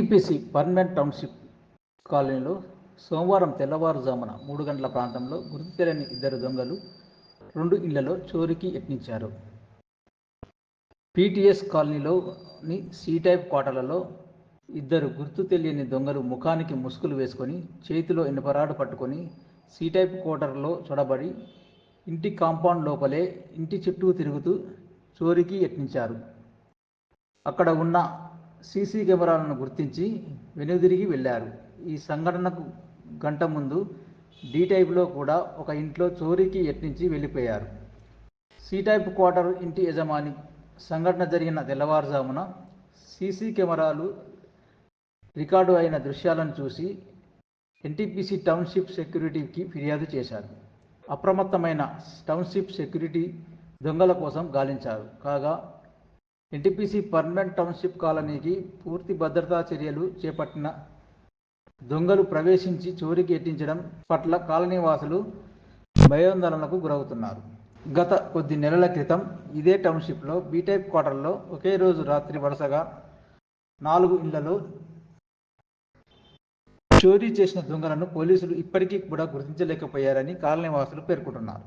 NTPC permanent township కాలనీలో సోమవారం తెల్లవారుజామున 3 గంటల ప్రాంతంలో గుర్తు తెలియని ఇద్దరు దొంగలు 2 ఇళ్లలో చోరీకి యత్నించారు. పీటీఎస్ కాలనీలోని సి-టైప్ క్వార్టర్లలో ఇద్దరు గుర్తు తెలియని దొంగలు ముఖానికి ముసుగులు వేసుకొని, చేతిలో ఇనుపరాడు పట్టుకొని సి-టైప్ క్వార్టర్లో చొరబడి ఇంటి కాంపౌండ్ లోపలే ఇంటి చుట్టూ తిరుగుతూ చోరీకి యత్నించారు. అక్కడ ఉన్న సీసీ కెమెరాలను గుర్తించి వెనుదిరిగి వెళ్లారు. ఈ సంఘటనకు గంట ముందు డి-టైప్లో కూడా ఒక ఇంట్లో చోరీకి యత్నించి వెళ్లిపోయారు. సి-టైప్ క్వార్టర్ ఇంటి యజమాని సంఘటన జరిగిన తెల్లవారుజామున సీసీ కెమెరాలు రికార్డు అయిన దృశ్యాలను చూసి ఎన్టీపీసీ టౌన్షిప్ సెక్యూరిటీకి ఫిర్యాదు చేశారు. అప్రమత్తమైన టౌన్షిప్ సెక్యూరిటీ దొంగల కోసం గాలించారు. కాగా ఎన్టీపీసీ పర్మనెంట్ టౌన్షిప్ కాలనీకి పూర్తి భద్రతా చర్యలు చేపట్టిన దొంగలు ప్రవేశించి చోరీకి యత్నించడం పట్ల కాలనీ వాసులు భయాందోళనకు గురవుతున్నారు. గత కొద్ది నెలల క్రితం ఇదే టౌన్షిప్లో బి-టైప్ క్వార్టర్లో ఒకే రోజు రాత్రి వరుసగా 4 ఇళ్లలో చోరీ చేసిన దొంగలను పోలీసులు ఇప్పటికీ కూడా గుర్తించలేకపోయారని కాలనీ వాసులు పేర్కొంటున్నారు.